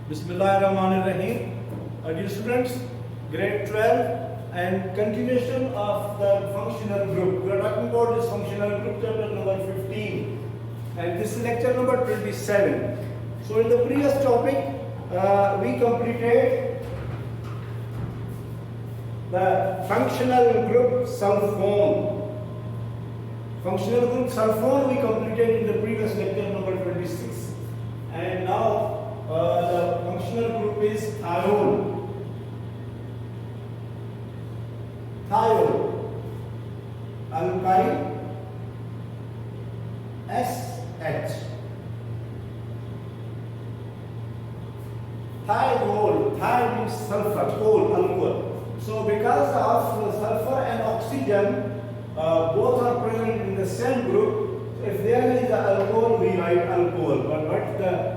Bismillahirrahmanirrahim. Dear students, grade 12 and continuation of the functional group. We are talking about this functional group chapter number 15 and this is lecture number 27. So in the previous topic, we completed the functional group sulfone. Functional group sulfone we completed in the previous lecture number 26 and now the functional group is thiol. Thiol, alkyl SH. Thiol, thio means sulfur, coal, alcohol. So because of sulfur and oxygen both are present in the same group, if there is the alcohol, we write alcohol. But the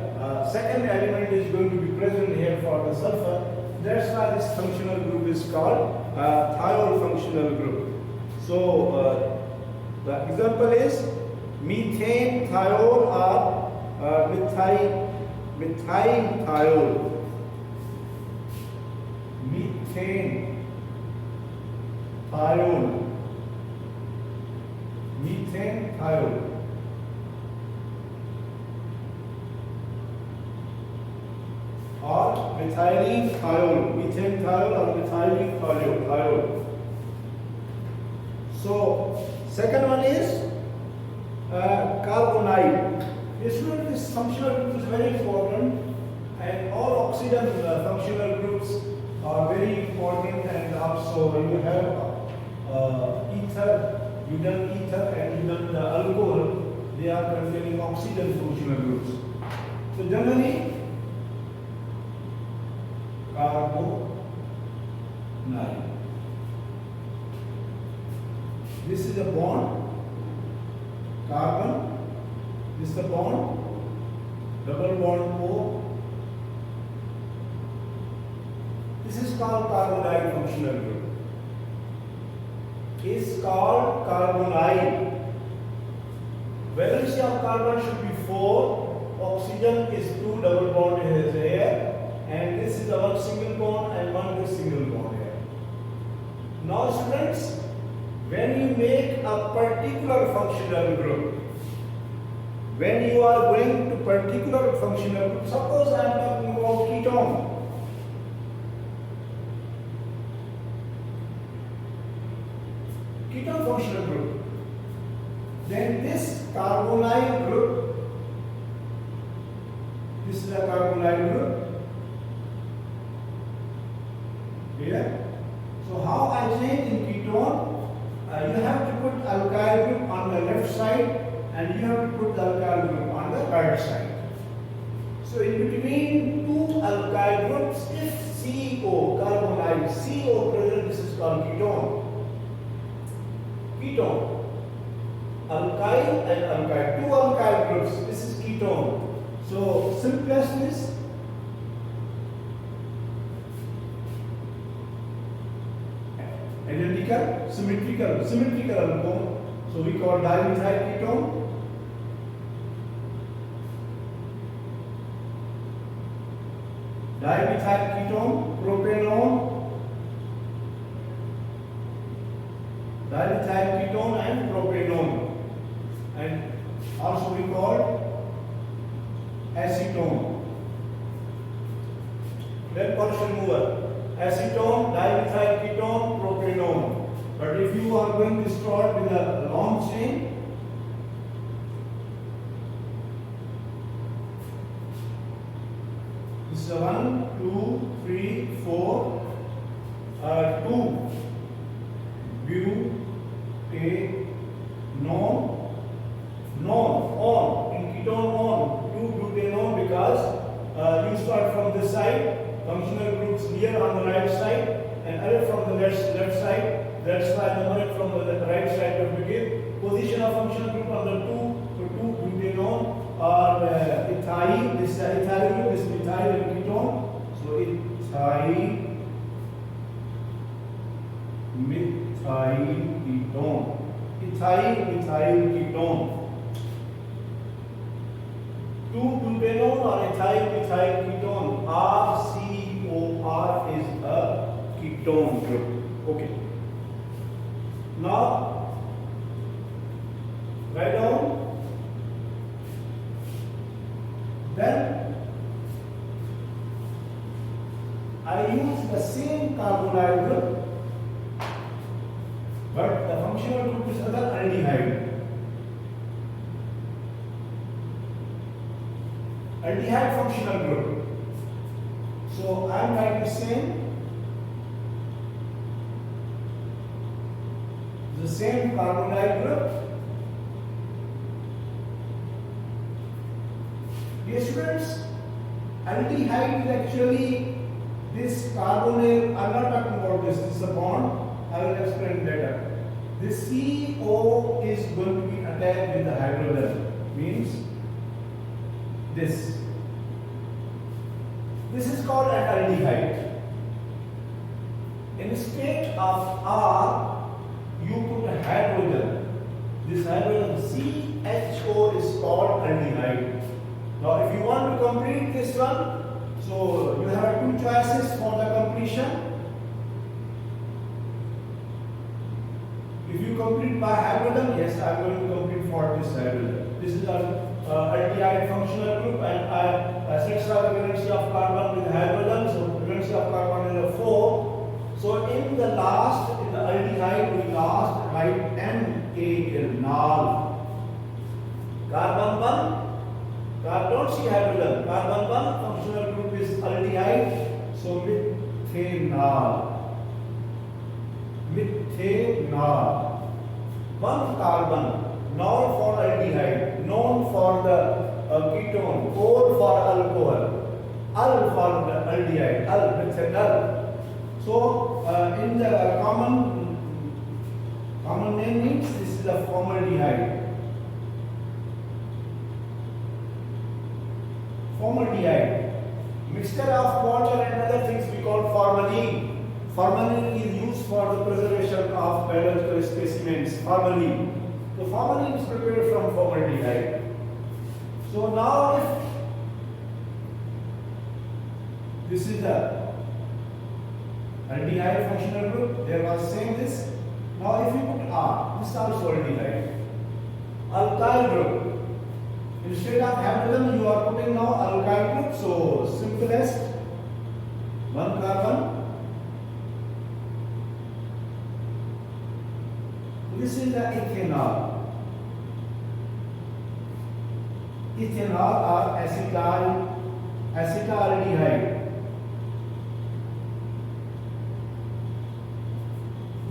second element is going to be present here for the sulfur. That's why this functional group is called thiol functional group. So the example is methane thiol or methyl thiol. Methane thiol. Methane thiol. Or methylene thiol, methane thiol or methylene thiol. So second one is carbonide. This functional group is very important, and all oxygen functional groups are very important, and also you have ether, ether, and even the alcohol. They are containing oxygen functional groups. So generally, carbonide. This is a bond, carbon. This is a bond, double bond O. This is called carbonide functional group. Is called carbonide. Valency of carbon should be 4. Oxygen is 2, double bond is here. And this is our single bond and one is single bond here. Now students, when you make a particular functional group, when you are going to particular functional group, suppose I am talking about ketone. Ketone functional group. Then this carbonyl group, this is a carbonyl group. Here. So how I change in ketone? You have to put alkyl group on the left side and you have to put the alkyl group on the right side. So in between two alkyl groups, if CO, carbonyl, CO present, this is called ketone. Ketone. Alkyl and alkyl. Two alkyl groups, this is ketone. So simplest is identical, symmetrical alcohol. So we call dimethyl ketone. Dimethyl ketone, propanone. Dimethyl ketone and propanone. And also we call acetone. Then Purcell mover. Acetone, dimethyl ketone, propanone. But if you are going to start with a long chain, this is 1, 2, 3, 4, 2 butanone, on in ketone on 2 butanone because you start from this side. Functional groups here on the right side and other from the left side. That's why numeric from the right side of begin. Position of functional group on the 2 butanone or ethyl. This is ethyl group, this is methyl and ketone. So ethyl, methyl ketone. Ethyl ketone. 2-butanone or ethyl methyl ketone ketone group. Okay. Now, write down. Then I use the same carbonyl group, but the functional group is other aldehyde. Aldehyde functional group. So I am writing the same carbonyl group. Dear students, aldehyde is actually this carbonyl. I am not talking about this. This is a bond. I will explain later. This CO is going to be attached with the hydrogen. Means this. This is called an aldehyde. In state of R, you put a hydrogen. This hydrogen CHO is called aldehyde. Now, if you want to complete this one, so you have two choices for the completion. If you complete by hydrogen, yes, I am going to complete for this hydrogen. This is a aldehyde functional group, and since the valency of carbon with hydrogen, so valency of carbon is a 4. So in the aldehyde, we last write NaNal. Carbon 1, don't see hydrogen. Carbon 1 functional group is aldehyde, so methanol. Methanol. 1 carbon. Nol for aldehyde, non for the ketone, ol for alcohol, al for the aldehyde, methanol. So in the common name means this is a formaldehyde. Formaldehyde. Mixture of water and other things we call formalin. Formalin is used for the preservation of biological specimens. Formalin. So formalin is prepared from formaldehyde. So now if this is the aldehyde functional group, they was saying this. Now if you put R, this is also aldehyde. Alkyl group. Instead of hydrogen, you are putting now alkyl group. So simplest 1 carbon. This is the ethanol. Ethanol or acetaldehyde.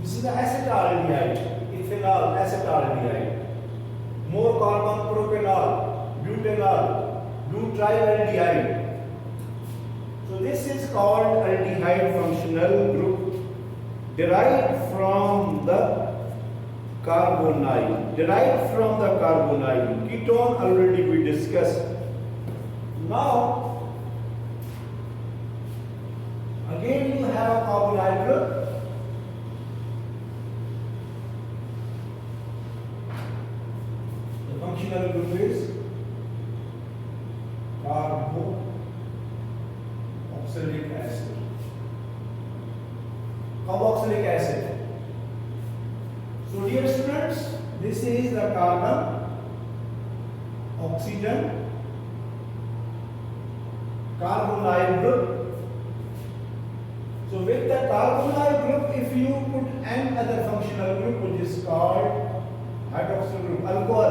This is the acetaldehyde. Ethanol, acetaldehyde. More carbon, propanol, butanol, butylaldehyde. So this is called aldehyde functional group, derived from the carbonyl. Ketone already we discussed. Now, again you have a carbonyl group. The functional group is carboxylic acid. Carboxylic acid. So dear students, this is the carbon, oxygen, carbonyl group. So with the carbonyl group, if you put another functional group which is called hydroxyl group, alcohol.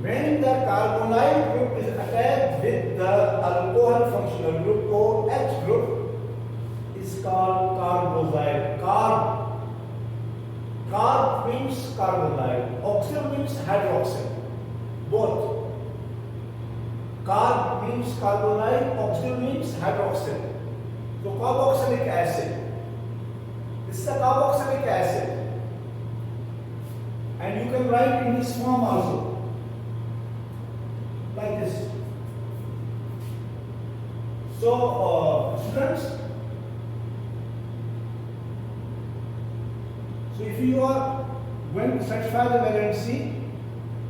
When the carbonyl group is attached with the alcohol functional group, OH group, is called carboxyl. Carb means carbonyl, oxyl means hydroxyl, both. Carb means carbonyl, oxyl means hydroxyl. So carboxylic acid. This is a carboxylic acid. And you can write in this form also. Like this. So students, so if you are going to satisfy the valency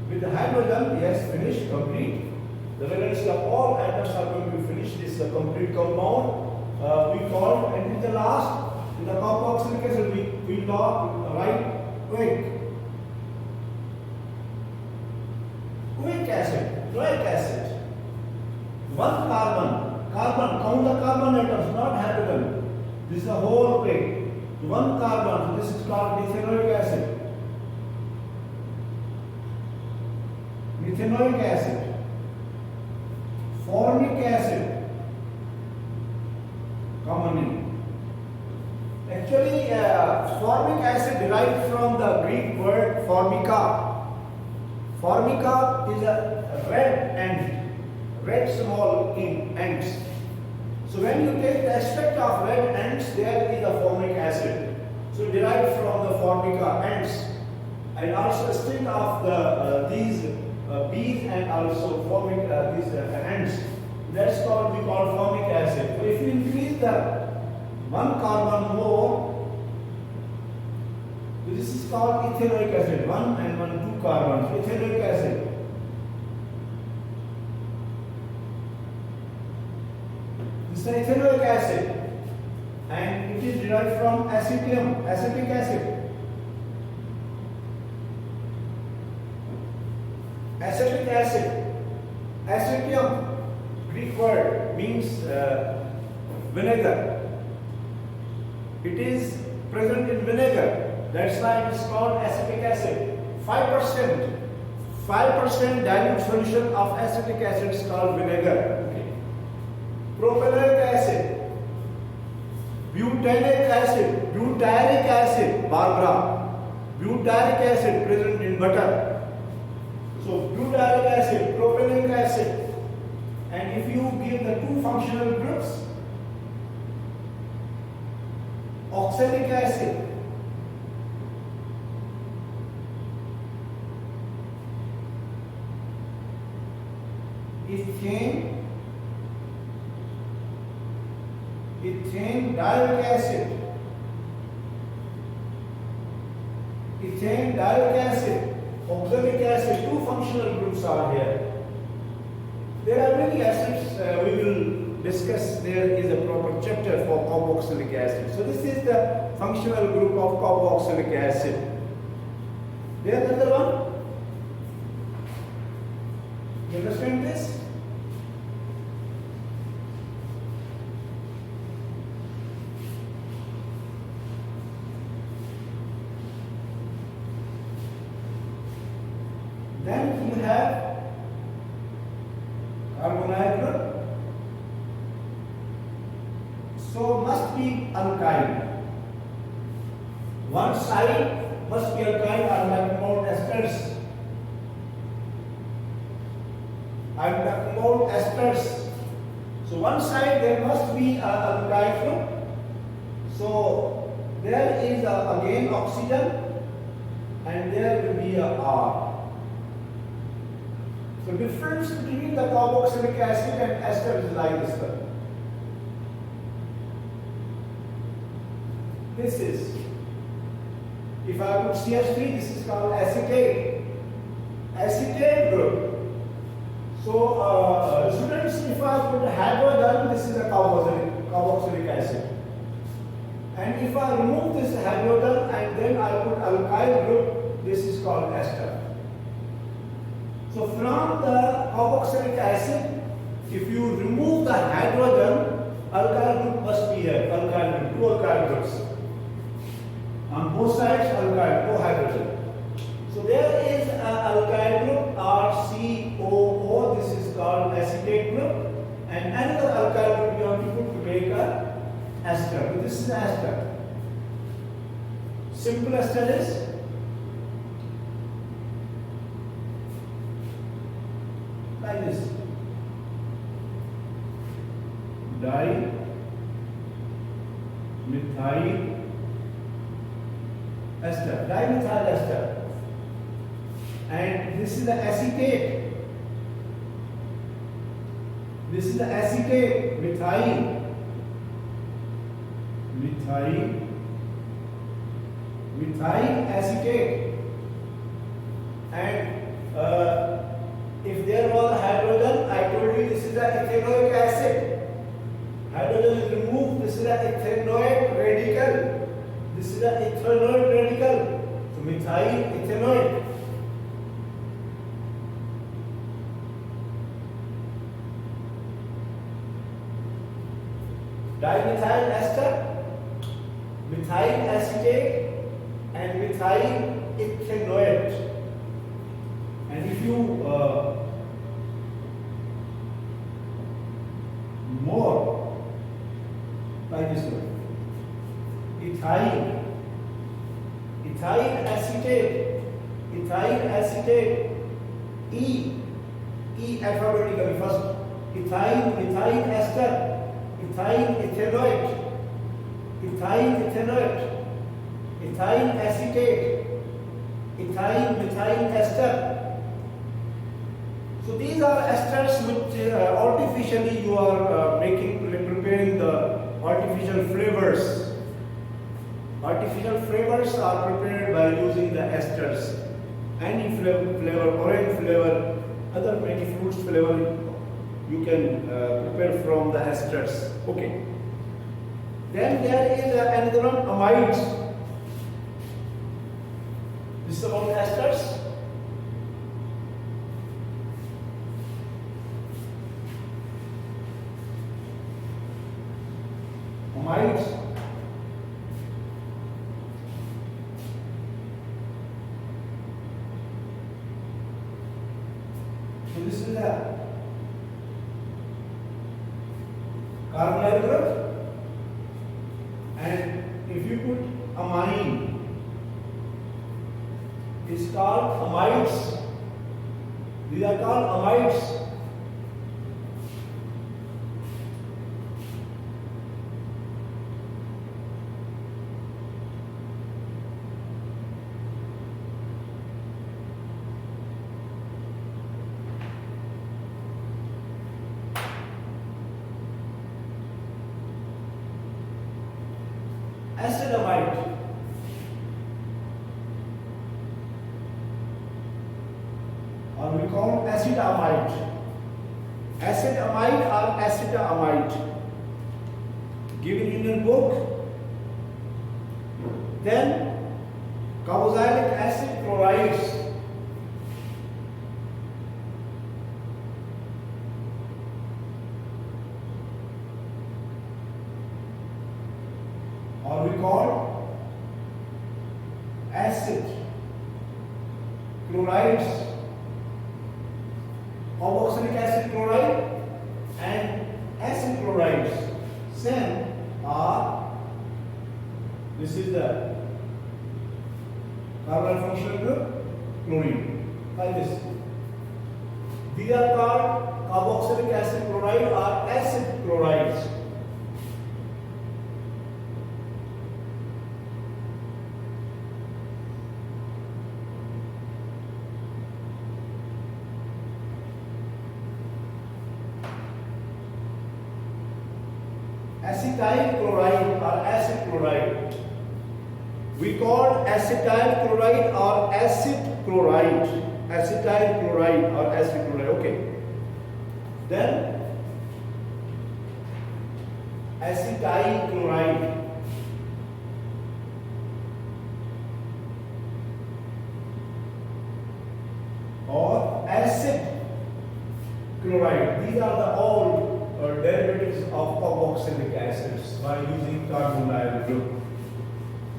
with the hydrogen, yes, finished, complete. The valency of all atoms are going to be finished. This is a complete compound. we call, and in the last, in the carboxylic acid, we write oic. Oic acid. One carbon, count the carbon atoms, not hydrogen. This is the whole thing. One carbon, so this is called methanoic acid. Methanoic acid. Formic acid. Common name. Actually, formic acid derived from the Greek word formica. Formica is a red ant, red small ants. So when you take the aspect of red ants, there is a formic acid. So derived from the formica ants, and also string of these bees and also formic these ants. That's called, we call formic acid. So if you increase the one carbon more, this is called ethanoic acid. One and one, two carbons. Ethanoic acid. This is ethanoic acid, and it is derived from acetic acid. Acetic acid. Acetium, Greek word, means vinegar. It is present in vinegar. That's why it is called acetic acid. 5% dilute solution of acetic acid is called vinegar. Okay. Propanoic acid, butyric acid, Barbara. Butyric acid present in butter. So butyric acid, propanoic acid, and if you give the two functional groups, oxalic acid, ethanediol acid, oxalic acid, two functional groups are here. There are many acids we will discuss. There is a proper chapter for carboxylic acid. So this is the functional group of carboxylic acid. There is another one. You understand this? Then you have carbonyl group. So must be alkyne. One side must be alkyne or like more esters. I am talking about esters. So one side there must be alkyl group. So there is again oxygen, and there will be a R. So difference between the carboxylic acid and ester is like this one. This is, if I put CH3, this is called acetate. Acetate group. So students, if I put hydrogen, this is a carboxylic acid. And if I remove this hydrogen and then I put alkyl group, this is called ester. So from the carboxylic acid, if you remove the hydrogen, alkyl group must be here, alkyl group, two alkyl groups. On both sides, alkyl, no hydrogen. So there is an alkyl group RCOO, this is called acetate group, and another alkyl group you have to put to make a ester. So this is ester. Simple ester is like this. Dimethyl ester. And this is the acetate. This is the acetate, methyl acetate. And if there was a hydrogen, I told you this is the ethanoic acid. Hydrogen is removed, is the ethanoic radical. This is the ethanoic radical. So methyl ethanoic. Dimethyl ester, methyl acetate, and methyl ethanoate. And if you more like this one, ethyl acetate, E alphabetically first, methyl ester, ethyl ethanoate, ethyl acetate, methyl ester. So these are esters which artificially you are preparing the artificial flavors. Artificial flavors are prepared by using the esters. Any flavor, orange flavor, other many fruits flavor, you can prepare from the esters. Okay. Then there is another one, amides. This is about esters. Amides. So this is the carbonyl group, and if you put amine, it's called amides. These are called amides. Acetamide. Or we call acetamide. Acetamide or acetamide. Given in your book. Then carboxylic acid chlorides. Or we call acid chlorides, carboxylic acid chloride and acid chlorides. Same are, this is the carbon functional group, chlorine, like this. These are called carboxylic acid chloride or acid chlorides. Acetyl chloride or acid chloride. We call acetyl chloride or acid chloride. Acetyl chloride or acid chloride. Okay. Then acetyl chloride. Or acid chloride. These are the all derivatives of carboxylic acids by using carbonyl group.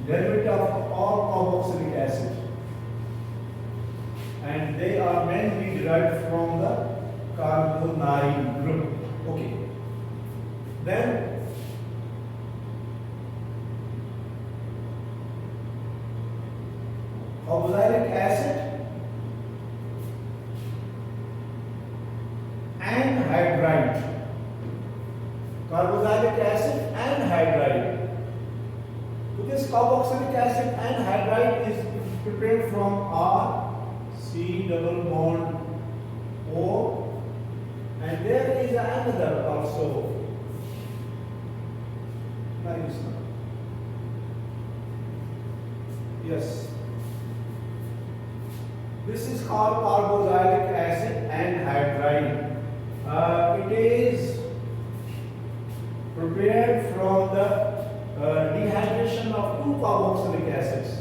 Derivative of all carboxylic acid, and they are mainly derived from the carbonyl group. Okay. Then carboxylic acid and hydride. Carboxylic acid and hydride. So this carboxylic acid and hydride is prepared from R, C double bond O, and there is another also. Like this one. Yes. This is called carboxylic acid and hydride. It is prepared from the carboxylic acids.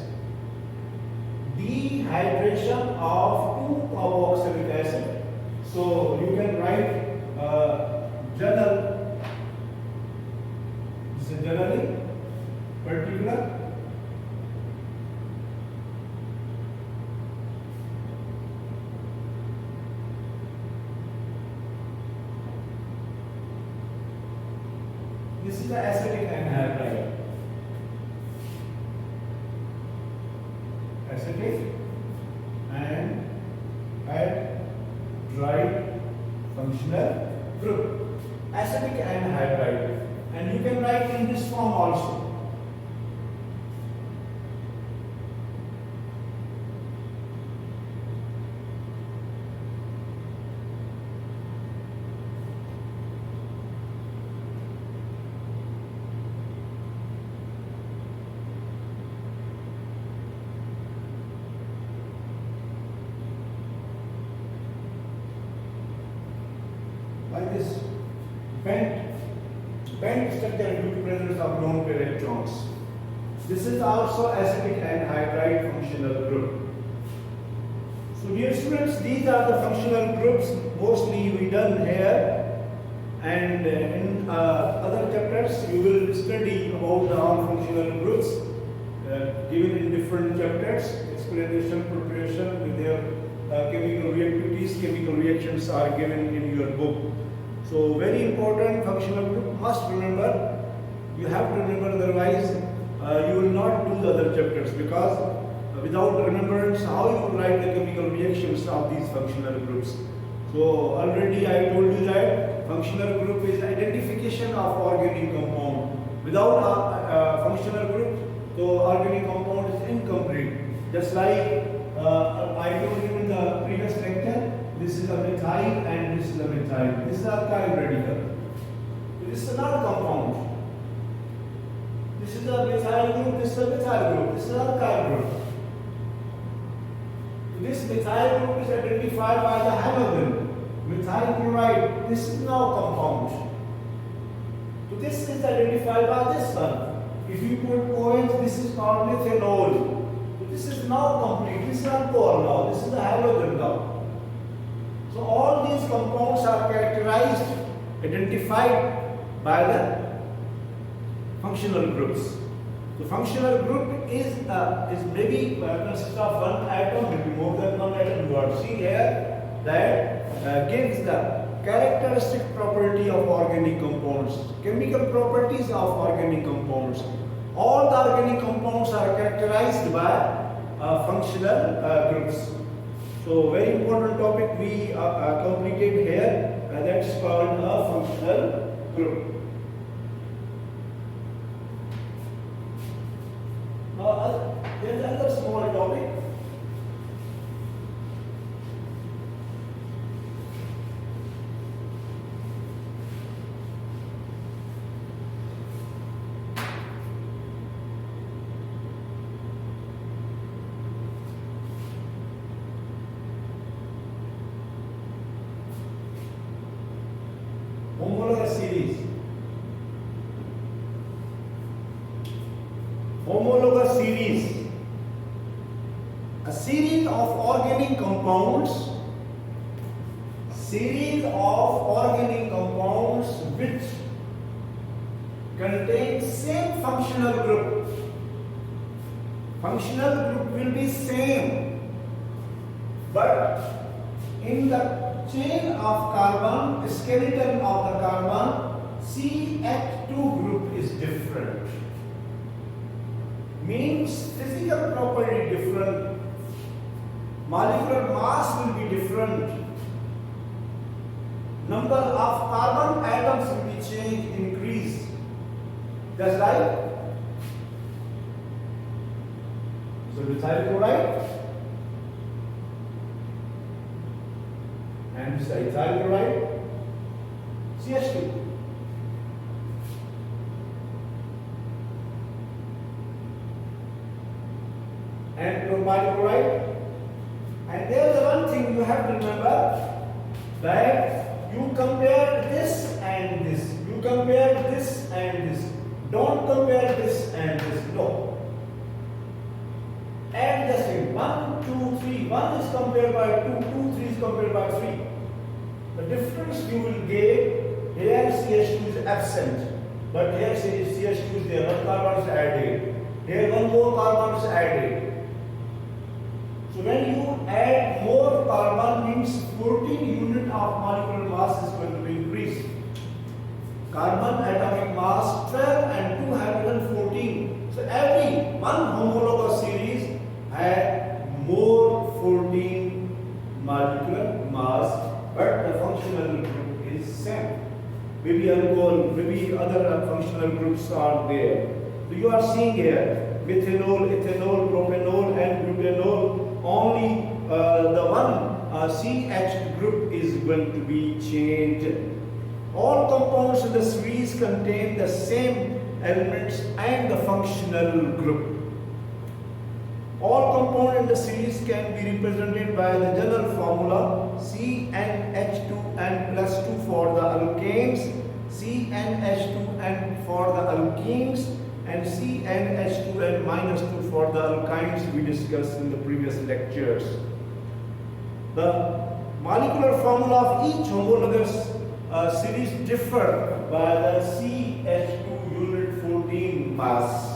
Dehydration of 2 carboxylic acid. So you can write general. This is generally, particular. This is the acetic anhydride. Acetic anhydride functional group. Acetic anhydride. And you can write in this form also. Like this bent structure due to presence of lone pair electrons. This is also acetic anhydride functional group. So dear students, these are the functional groups mostly we done here, and in other chapters you will study about the all functional groups given in different chapters, explanation, preparation with their chemical reactivities, chemical reactions are given in your book. So very important functional group, must remember, you have to remember, otherwise you will not do the other chapters, because without remembrance how you will write the chemical reactions of these functional groups. So already I told you that functional group is identification of organic compound. Without a functional group, the organic compound is incomplete. Just like I told you in the previous lecture, this is a methyl and this is a methyl. This is a alkyl radical. This is not a compound. This is a methyl group, this is a methyl group, this is an alkyl group. This methyl group is identified by the halogen. Methyl chloride, this is now compound. So this is identified by this one. If you put OH, this is called methanol. So this is now complete. This is alcohol now. This is the halogen now. So all these compounds are characterized, identified by the functional groups. The functional group is maybe consists of one atom, maybe more than one atom. You are seeing here that gives the characteristic property of organic compounds, chemical properties of organic compounds. All the organic compounds are characterized by functional groups. So very important topic we completed here, that's called a functional group. There is another small topic. Homologous series. Homologous series. A series of organic compounds. Series of organic compounds which contain same functional group. Functional group will be same, but in the chain of carbon, skeleton of the carbon, CH2 group is different. Means physical property different, molecular mass will be different, number of carbon atoms will be changed, increased. That's right. So methyl chloride and this ethyl chloride, CH2. And propyl chloride. And there is one thing you have to remember, that you compare this and this. You compare this and this. Don't compare this and this. No. 1, 2, 3. 1 is compared by 2, 2, 3 is compared by 3. The difference you will get, here CH2 is absent, but here CH2 is there, one carbon is added. Here one more carbon is added. So when you add more carbon means 14 unit of molecular mass is going to be increased. Carbon atomic mass 12 and 2 hydrogen 14. So every one homologous series had more 14 molecular mass, but the functional group is same. Maybe alcohol, maybe other functional groups are there. So you are seeing here methanol, ethanol, propanol and butanol. Only the one CH group is going to be changed. All compounds in the series contain the same elements and the functional group. All compounds in the series can be represented by the general formula CnH2n plus 2 for the alkanes, CnH2n for the alkenes, and CnH2n minus 2 for the alkynes we discussed in the previous lectures. The molecular formula of each homologous series differ by the CH2 unit 14 mass.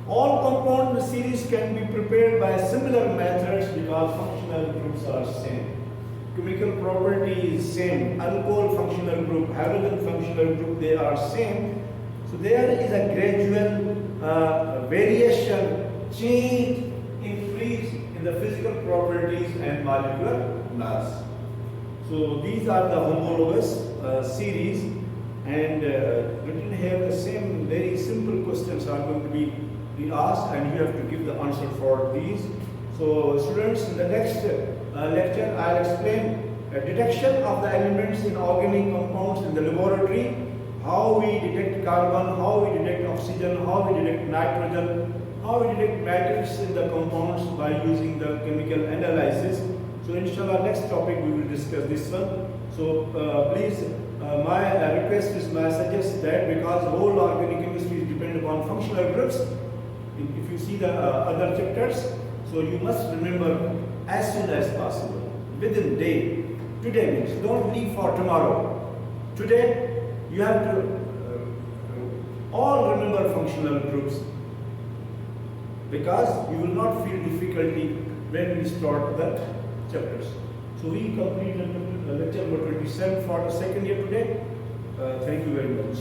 All compound series can be prepared by similar methods because functional groups are same. Chemical property is same. Alcohol functional group, hydrogen functional group, they are same. So there is a gradual variation, change, increase in the physical properties and molecular mass. So these are the homologous series, and written here the same very simple questions are going to be asked, and you have to give the answer for these. So students, in the next lecture I'll explain detection of the elements in organic compounds in the laboratory, how we detect carbon, how we detect oxygen, how we detect nitrogen, how we detect matrix in the compounds by using the chemical analysis. So inshallah next topic we will discuss this one. So please, my request is, my suggest that because whole organic chemistry is dependent upon functional groups, if you see the other chapters, so you must remember as soon as possible, within day. Today means don't leave for tomorrow. Today you have to all remember functional groups, because you will not feel difficulty when we start the chapters. So we completed lecture number 27 for the second year today. Thank you very much.